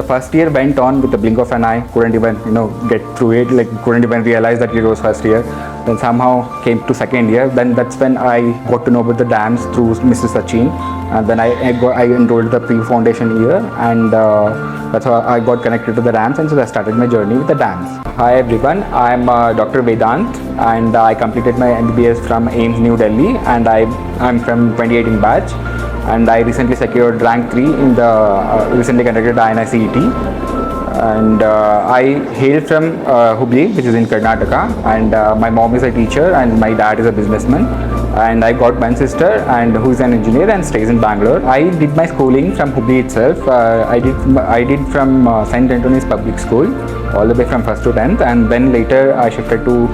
first year went on with the blink of an eye. Couldn't even get through it. Like couldn't even realize that it was first year. Then somehow came to second year. Then that's when I got to know about the DAMS through Mr. Sachin. And then I enrolled the pre-foundation year, and that's how I got connected to the DAMS, and so I started my journey with the DAMS. Hi everyone, I'm Dr. Vedant, and I completed my MBBS from AIIMS New Delhi, and I'm from 2018 batch, and I recently secured rank 3 in the recently conducted INICET. And I hail from Hubli, which is in Karnataka, and my mom is a teacher and my dad is a businessman. And I got one sister and who is an engineer and stays in Bangalore. I did my schooling from Hubli itself. I did from St. Antony's Public School all the way from 1st to 10th, and then later I shifted to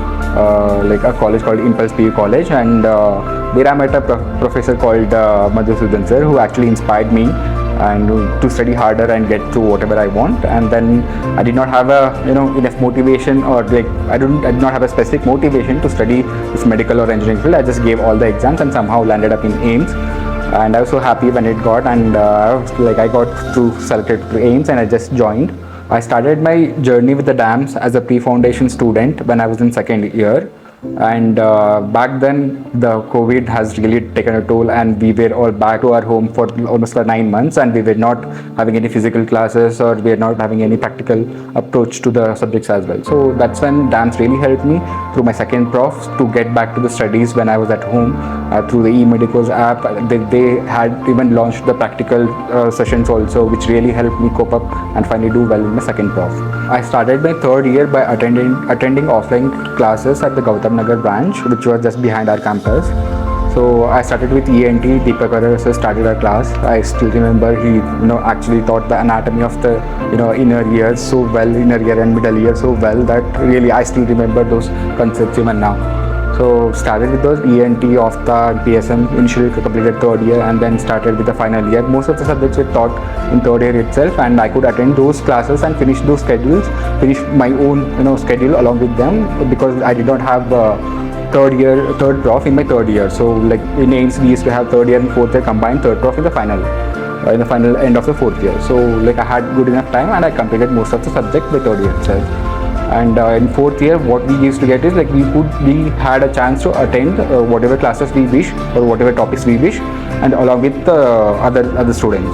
like a college called Impulse PU College, and there I met a professor called Madhusudan sir, who actually inspired me and to study harder and get through whatever I want. And then I did not have a enough motivation, or like I did not have a specific motivation to study this medical or engineering field. I just gave all the exams and somehow landed up in AIIMS, and I was so happy when it got, and I got selected to AIIMS, and I just joined. I started my journey with the DAMS as a pre-foundation student when I was in second year. And back then the COVID has really taken a toll, and we were all back to our home for almost 9 months, and we were not having any physical classes, or we were not having any practical approach to the subjects as well. So that's when DAMS really helped me through my second prof to get back to the studies when I was at home. Through the NEETPG app, they had even launched the practical sessions also, which really helped me cope up and finally do well in my second prof. I started my third year by attending offline classes at the Gautam Nagar branch, which was just behind our campus. So I started with ENT. Deepak started our class. I still remember he actually taught the anatomy of the inner ears so well, inner ear and middle ear so well, that really I still remember those concepts even now. So started with those ENT, Ophtha, PSM, initially completed third year, and then started with the final year. Most of the subjects were taught in third year itself, and I could attend those classes and finish those schedules, finish my own schedule along with them, because I did not have third prof in my third year. So like in AIIMS we used to have third year and fourth year combined, third prof in the final end of the fourth year. So like I had good enough time, and I completed most of the subject by third year itself. And in fourth year, what we used to get is like we had a chance to attend whatever classes we wish or whatever topics we wish, and along with other students.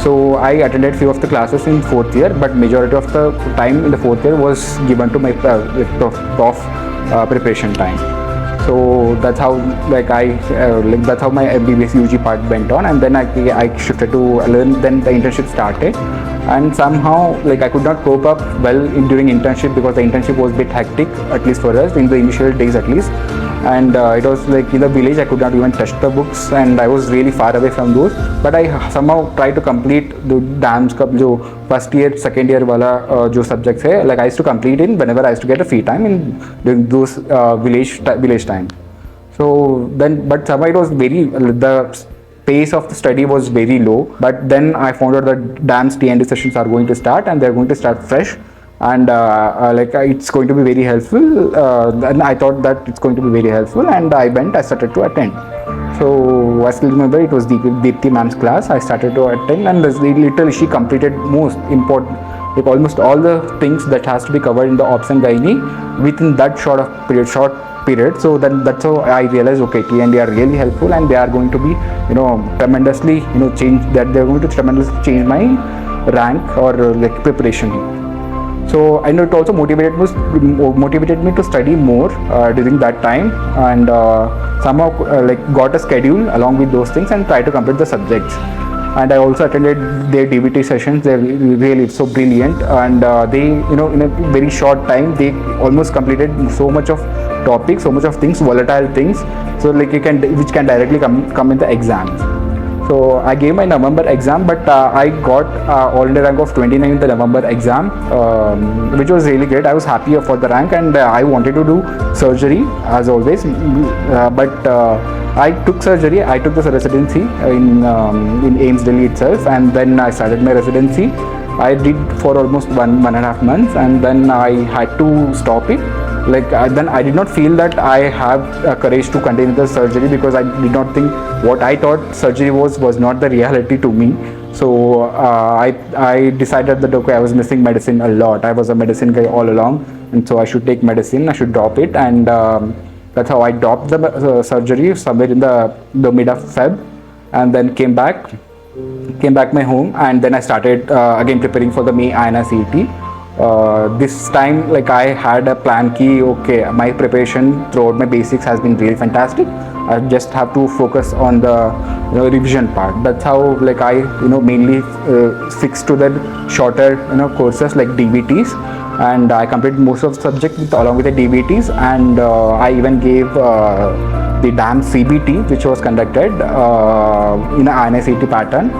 So I attended few of the classes in fourth year, but majority of the time in the fourth year was given to my prof preparation time. So that's how that's how my MBBS UG part went on, and then I shifted to 11. Then the internship started, and somehow I could not cope up well during internship, because the internship was a bit hectic, at least for us in the initial days at least. And it was like in the village, I could not even touch the books, and I was really far away from those. But I somehow tried to complete the DAMS का जो first year, second year वाला जो subjects है, like I used to complete in whenever I used to get a free time in during those village time. So then, but somehow it was the pace of the study was very low. But then I found out that DAMS T&D sessions are going to start, and they're going to start fresh. And it's going to be very helpful. And I thought that it's going to be very helpful, and I started to attend. So I still remember it was Deepthi ma'am's class. I started to attend, and literally she completed most important, almost all the things that has to be covered in the Ops and Gynae within that short period. So then that's how I realized, okay, T&D are really helpful, and they are going to be tremendously they're going to tremendously change my rank or preparation. So I know it also motivated me to study more during that time, and somehow got a schedule along with those things and try to complete the subjects. And I also attended their DBT sessions. They're really so brilliant, and they in a very short time they almost completed so much of topics, so much of things, volatile things, so which can directly come in the exams. So I gave my November exam, but I got all India rank of 29 in the November exam, which was really great. I was happy for the rank, and I wanted to do surgery as always, but I took surgery. I took the residency in AIIMS Delhi itself, and then I started my residency. I did for almost 1.5 months, and then I had to stop it. Then I did not feel that I have courage to continue the surgery, because I did not think what I thought surgery was not the reality to me. So I decided that okay, I was missing medicine a lot. I was a medicine guy all along, and so I should take medicine. I should drop it, and that's how I dropped the surgery somewhere in the mid of Feb, and then came back my home, and then I started again preparing for the May INICET. This time, like, I had a plan key. Okay, my preparation throughout my basics has been really fantastic. I just have to focus on the revision part. That's how, like, I mainly fixed to the shorter courses like DBTs, and I completed most of the subject along with the DBTs, and I even gave the DAMS-CBT, which was conducted in an INICET pattern.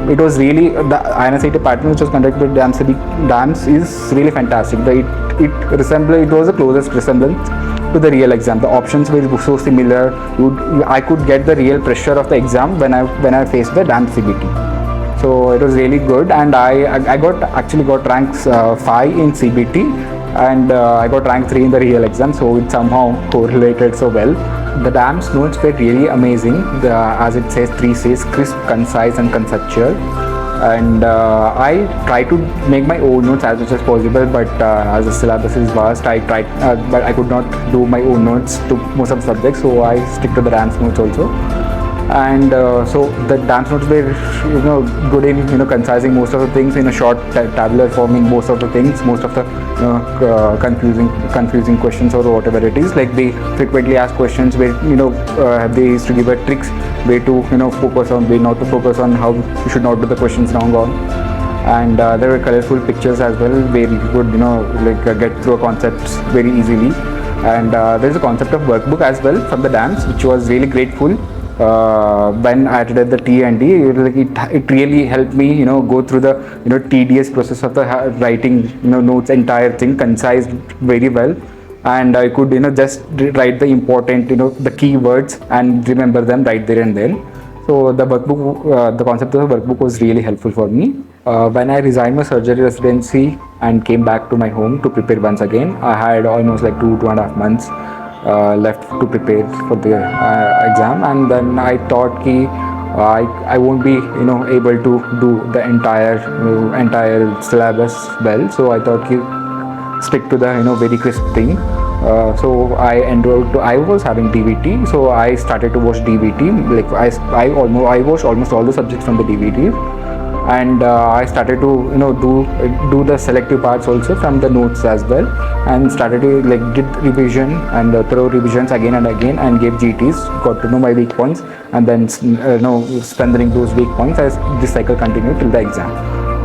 It was really the INICET pattern which was conducted with DAMS is really fantastic. It was the closest resemblance to the real exam. The options were so similar. I could get the real pressure of the exam when I faced the DAMS-CBT. So it was really good, and I actually got rank 5 in CBT, and I got rank 3 in the real exam. So it somehow correlated so well. The DAMS notes were really amazing. As it says, 3 C's: crisp, concise, and conceptual. And I try to make my own notes as much as possible, but as the syllabus is vast, I tried, but I could not do my own notes to most of the subjects, so I stick to the DAMS notes also. And so the DAMS notes were good in concising most of the things in a short tabular forming most of the things, most of the confusing questions or whatever it is. Like the frequently asked questions where they used to give a tricks way to focus on, way not to focus on, how you should not do the questions wrong on. And there were colorful pictures as well where you could get through concepts very easily. And there's a concept of workbook as well from the DAMS, which was really grateful. When I attended the T&D, it really helped me go through the tedious process of the writing notes, entire thing concise very well, and I could just write the important the keywords and remember them right there and then. So the workbook, the concept of the workbook was really helpful for me. When I resigned my surgery residency and came back to my home to prepare once again, I had almost like 2.5 months left to prepare for the exam, and then I thought I won't be able to do the entire syllabus well, so I thought stick to the very crisp thing. So I was having DVT, so I started to watch DVT. Like I watched almost all the subjects from the DVT, and I started to do the selective parts also from the notes as well, and started to did revision and thorough revisions again and again, and gave GTs, got to know my weak points, and then strengthening those weak points as this cycle continued till the exam.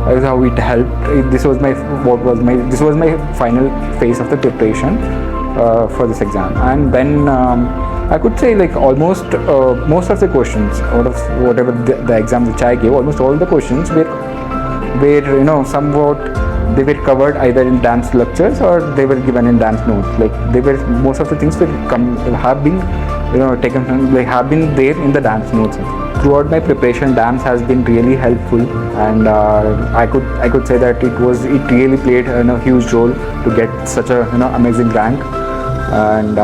That is how it helped. This was my final phase of the preparation for this exam. And then I could say almost most of the questions out of whatever the exam which I gave, almost all the questions were somewhat they were covered either in DAMS lectures or they were given in DAMS notes. Most of the things have been taken from, have been there in the DAMS notes. Throughout my preparation, DAMS has been really helpful, and I could say that it really played a huge role to get such a amazing rank. And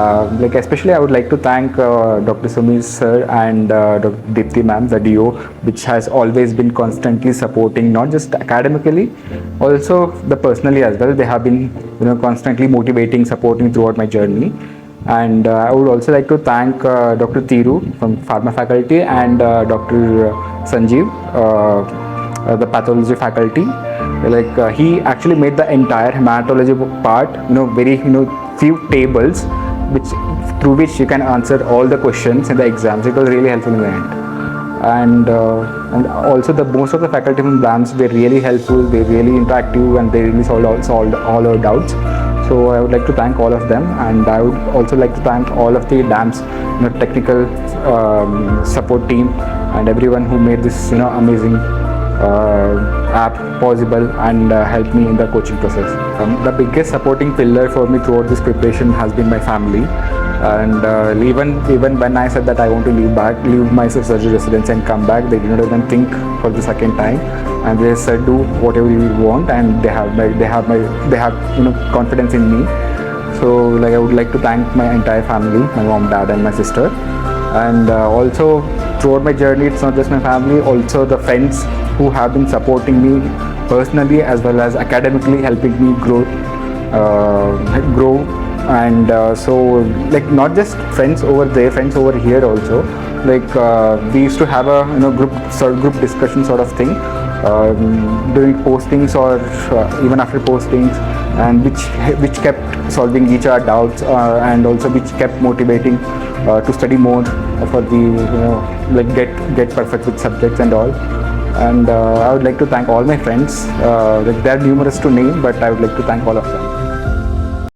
especially I would like to thank Dr. Sumir sir and Dr. Deepthi ma'am, the DO, which has always been constantly supporting, not just academically, also the personally as well. They have been constantly motivating, supporting throughout my journey. And I would also like to thank Dr. Thiru from Pharma faculty and Dr. Sanjeev, the pathology faculty. He actually made the entire hematology part very few tables through which you can answer all the questions in the exams. It was really helpful in the end. And also most of the faculty from DAMS were really helpful. They were really interactive, and they really solved all our doubts. So I would like to thank all of them, and I would also like to thank all of the DAMS technical support team and everyone who made this amazing app possible and helped me in the coaching process. The biggest supporting pillar for me throughout this preparation has been my family. And even when I said that I want to leave my surgery residence and come back, they did not even think for the second time, and they said do whatever you want, and they have confidence in me. So I would like to thank my entire family, my mom, dad, and my sister. And also throughout my journey, it's not just my family, also the friends who have been supporting me personally as well as academically, helping me grow. And so like not just friends over there, friends over here also. Like we used to have a group discussion sort of thing, doing postings or even after postings, and which kept solving each other doubts, and also which kept motivating to study more for the like get perfect with subjects and all. And I would like to thank all my friends. Like they are numerous to name, but I would like to thank all of them.